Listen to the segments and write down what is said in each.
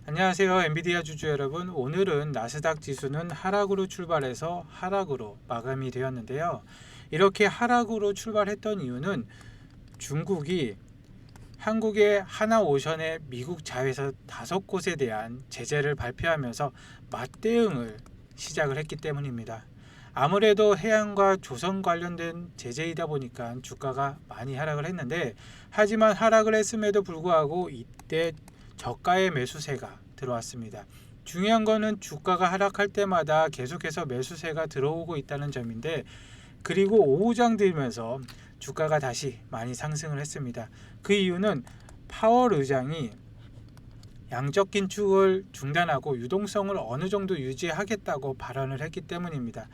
안녕하세요. 엔비디아 주주 여러분. 오늘은 나스닥 지수는 하락으로 출발해서 하락으로 마감이 되었는데요. 이렇게 하락으로 출발했던 이유는 중국이 한국의 하나오션의 미국 자회사 5곳에 대한 제재를 발표하면서 맞대응을 시작을 했기 때문입니다. 아무래도 해양과 조선 관련된 제재이다 보니까 주가가 많이 하락을 했는데, 하지만 하락을 했음에도 불구하고 이때 저가의 매수세가 들어왔습니다. 중요한 거는 주가가 하락할 때마다 계속해서 매수세가 들어오고 있다는 점인데, 그리고 오후장 들면서 주가가 다시 많이 상승을 했습니다. 그 이유는 파월 의장이 양적 긴축을 중단하고 유동성을 어느 정도 유지하겠다고 발언을 했기 때문입니다.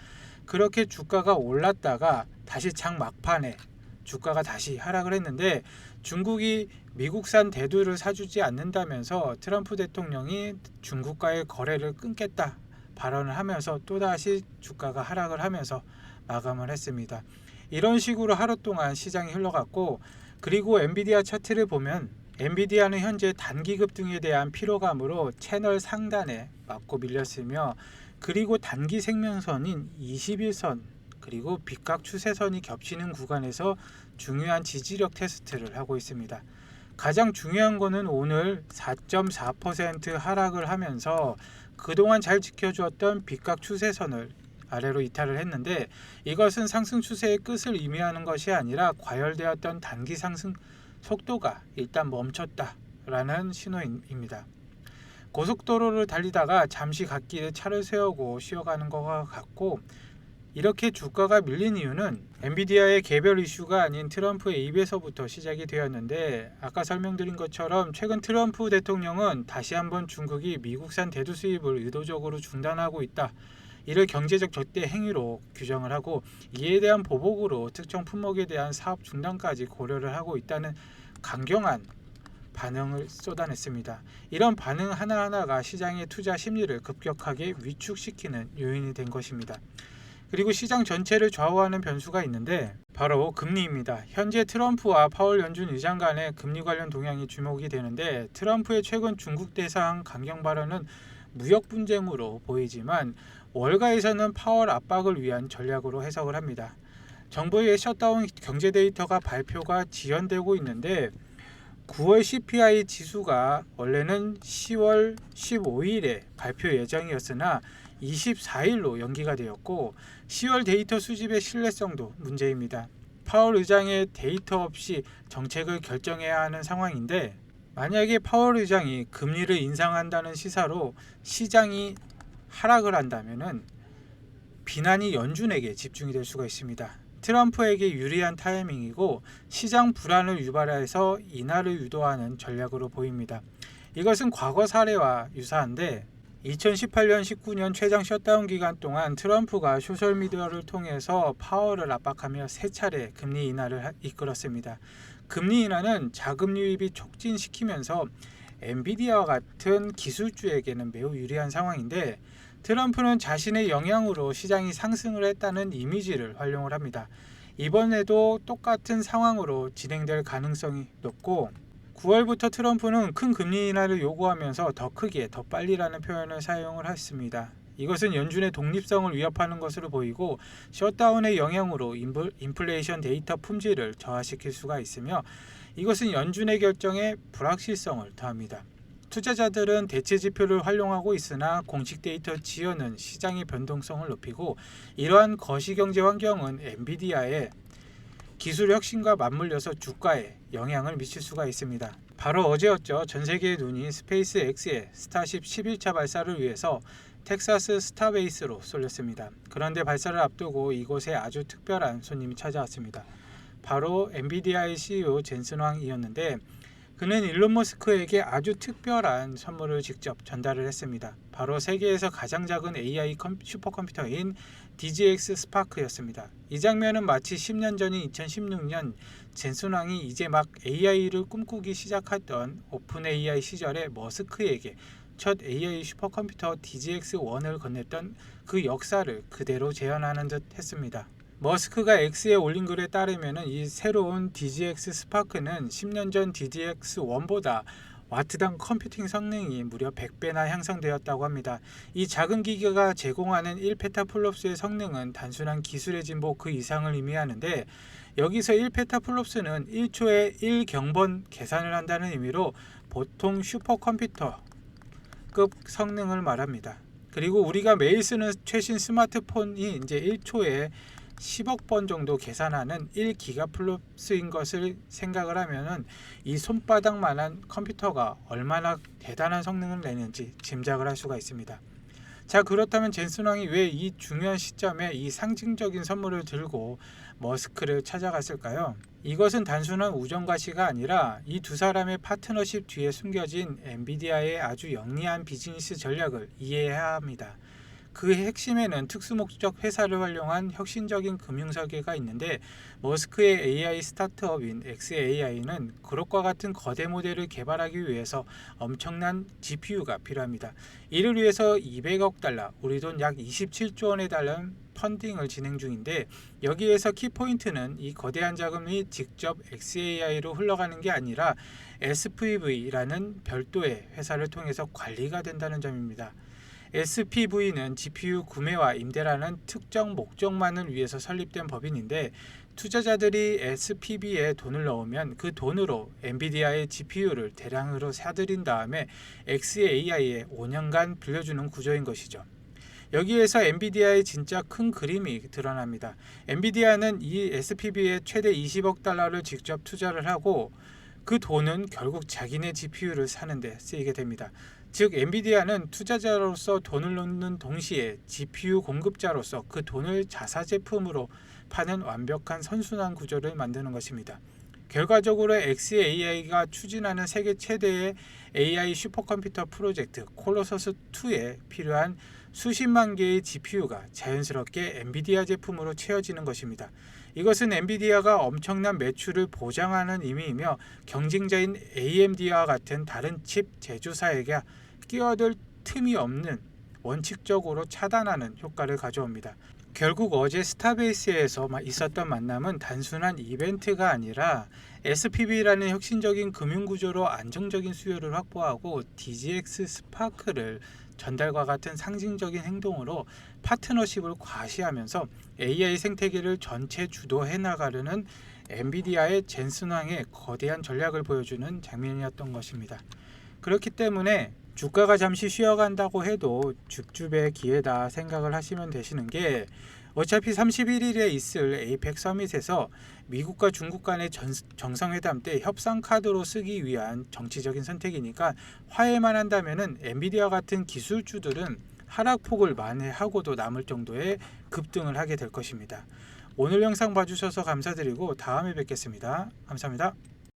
그렇게 주가가 올랐다가 다시 장 막판에 주가가 다시 하락을 했는데, 중국이 미국산 대두를 사주지 않는다면서 트럼프 대통령이 중국과의 거래를 끊겠다 발언을 하면서 또다시 주가가 하락을 하면서 마감을 했습니다. 이런 식으로 하루 동안 시장이 흘러갔고, 그리고 엔비디아 차트를 보면 엔비디아는 현재 단기급 등에 대한 피로감으로 채널 상단에 맞고 밀렸으며, 그리고 단기 생명선인 21선 그리고 빗각 추세선이 겹치는 구간에서 중요한 지지력 테스트를 하고 있습니다. 가장 중요한 거는 오늘 4.4% 하락을 하면서 그동안 잘 지켜주었던 빗각 추세선을 아래로 이탈을 했는데, 이것은 상승 추세의 끝을 의미하는 것이 아니라 과열되었던 단기 상승 속도가 일단 멈췄다라는 신호입니다. 고속도로를 달리다가 잠시 갓길에 차를 세우고 쉬어가는 것과 같고, 이렇게 주가가 밀린 이유는 엔비디아의 개별 이슈가 아닌 트럼프의 입에서부터 시작이 되었는데, 아까 설명드린 것처럼 최근 트럼프 대통령은 다시 한번 중국이 미국산 대두 수입을 의도적으로 중단하고 있다, 이를 경제적 적대 행위로 규정을 하고, 이에 대한 보복으로 특정 품목에 대한 사업 중단까지 고려를 하고 있다는 강경한 반응을 쏟아냈습니다. 이런 반응 하나하나가 시장의 투자 심리를 급격하게 위축시키는 요인이 된 것입니다. 그리고 시장 전체를 좌우하는 변수가 있는데 바로 금리입니다. 현재 트럼프와 파월 연준 의장 간의 금리 관련 동향이 주목이 되는데, 트럼프의 최근 중국 대상 강경 발언은 무역 분쟁으로 보이지만 월가에서는 파월 압박을 위한 전략으로 해석을 합니다. 정부의 셧다운 경제 데이터가 발표가 지연되고 있는데, 9월 CPI 지수가 원래는 10월 15일에 발표 예정이었으나 24일로 연기가 되었고, 10월 데이터 수집의 신뢰성도 문제입니다. 파월 의장의 데이터 없이 정책을 결정해야 하는 상황인데, 만약에 파월 의장이 금리를 인상한다는 시사로 시장이 하락을 한다면 비난이 연준에게 집중이 될 수가 있습니다. 트럼프에게 유리한 타이밍이고 시장 불안을 유발해서 인하를 유도하는 전략으로 보입니다. 이것은 과거 사례와 유사한데, 2018년 19년 최장 셧다운 기간 동안 트럼프가 소셜미디어를 통해서 파월을 압박하며 3차례 금리 인하를 이끌었습니다. 금리 인하는 자금 유입이 촉진시키면서 엔비디아와 같은 기술주에게는 매우 유리한 상황인데, 트럼프는 자신의 영향으로 시장이 상승을 했다는 이미지를 활용을 합니다. 이번에도 똑같은 상황으로 진행될 가능성이 높고, 9월부터 트럼프는 큰 금리 인하를 요구하면서 더 크게 더 빨리라는 표현을 사용을 했습니다. 이것은 연준의 독립성을 위협하는 것으로 보이고, 셧다운의 영향으로 인플레이션 데이터 품질을 저하시킬 수가 있으며, 이것은 연준의 결정에 불확실성을 더합니다. 투자자들은 대체 지표를 활용하고 있으나 공식 데이터 지연은 시장의 변동성을 높이고, 이러한 거시경제 환경은 엔비디아의 기술 혁신과 맞물려서 주가에 영향을 미칠 수가 있습니다. 바로 어제였죠. 전 세계의 눈이 스페이스 X의 스타쉽 11차 발사를 위해서 텍사스 스타베이스로 쏠렸습니다. 그런데 발사를 앞두고 이곳에 아주 특별한 손님이 찾아왔습니다. 바로 엔비디아의 CEO 젠슨 황이었는데, 그는 일론 머스크에게 아주 특별한 선물을 직접 전달을 했습니다. 바로 세계에서 가장 작은 AI 슈퍼컴퓨터인 DGX 스파크였습니다. 이 장면은 마치 10년 전인 2016년 젠슨 황이 이제 막 AI를 꿈꾸기 시작했던 오픈 AI 시절에 머스크에게 첫 AI 슈퍼컴퓨터 DGX-1을 건넸던 그 역사를 그대로 재현하는 듯 했습니다. 머스크가 X에 올린 글에 따르면 이 새로운 DGX 스파크는 10년 전 DGX1보다 와트당 컴퓨팅 성능이 무려 100배나 향상되었다고 합니다. 이 작은 기계가 제공하는 1페타플롭스의 성능은 단순한 기술의 진보 그 이상을 의미하는데, 여기서 1페타플롭스는 1초에 1경번 계산을 한다는 의미로 보통 슈퍼컴퓨터급 성능을 말합니다. 그리고 우리가 매일 쓰는 최신 스마트폰이 이제 1초에 10억 번 정도 계산하는 1기가플롭스인 것을 생각을 하면은 이 손바닥만한 컴퓨터가 얼마나 대단한 성능을 내는지 짐작을 할 수가 있습니다. 자, 그렇다면 젠슨 왕이 왜 이 중요한 시점에 이 상징적인 선물을 들고 머스크를 찾아갔을까요? 이것은 단순한 우정과시가 아니라 이 두 사람의 파트너십 뒤에 숨겨진 엔비디아의 아주 영리한 비즈니스 전략을 이해해야 합니다. 그 핵심에는 특수목적 회사를 활용한 혁신적인 금융설계가 있는데, 머스크의 AI 스타트업인 xAI는 그것과 같은 거대 모델을 개발하기 위해서 엄청난 GPU가 필요합니다. 이를 위해서 200억 달러, 우리 돈 약 27조 원에 달하는 펀딩을 진행 중인데, 여기에서 키포인트는 이 거대한 자금이 직접 xAI로 흘러가는 게 아니라 SPV라는 별도의 회사를 통해서 관리가 된다는 점입니다. SPV는 GPU 구매와 임대라는 특정 목적만을 위해서 설립된 법인인데, 투자자들이 SPV에 돈을 넣으면 그 돈으로 엔비디아의 GPU를 대량으로 사들인 다음에 xAI에 5년간 빌려주는 구조인 것이죠. 여기에서 엔비디아의 진짜 큰 그림이 드러납니다. 엔비디아는 이 SPV에 최대 20억 달러를 직접 투자를 하고, 그 돈은 결국 자기네 GPU를 사는데 쓰이게 됩니다. 즉, 엔비디아는 투자자로서 돈을 넣는 동시에 GPU 공급자로서 그 돈을 자사 제품으로 파는 완벽한 선순환 구조를 만드는 것입니다. 결과적으로 xAI가 추진하는 세계 최대의 AI 슈퍼컴퓨터 프로젝트 콜로서스2에 필요한 수십만 개의 GPU가 자연스럽게 엔비디아 제품으로 채워지는 것입니다. 이것은 엔비디아가 엄청난 매출을 보장하는 의미이며, 경쟁자인 AMD와 같은 다른 칩 제조사에게 끼어들 틈이 없는, 원칙적으로 차단하는 효과를 가져옵니다. 결국 어제 스타베이스에서 있었던 만남은 단순한 이벤트가 아니라 SPV라는 혁신적인 금융구조로 안정적인 수요를 확보하고 DGX 스파크를 전달과 같은 상징적인 행동으로 파트너십을 과시하면서 AI 생태계를 전체 주도해 나가려는 엔비디아의 젠슨 왕의 거대한 전략을 보여주는 장면이었던 것입니다. 그렇기 때문에 주가가 잠시 쉬어간다고 해도 줍줍의 기회다 생각을 하시면 되시는 게, 어차피 31일에 있을 에이펙 서밋에서 미국과 중국 간의 정상회담 때 협상 카드로 쓰기 위한 정치적인 선택이니까, 화해만 한다면은 엔비디아 같은 기술주들은 하락폭을 만회하고도 남을 정도의 급등을 하게 될 것입니다. 오늘 영상 봐주셔서 감사드리고 다음에 뵙겠습니다. 감사합니다.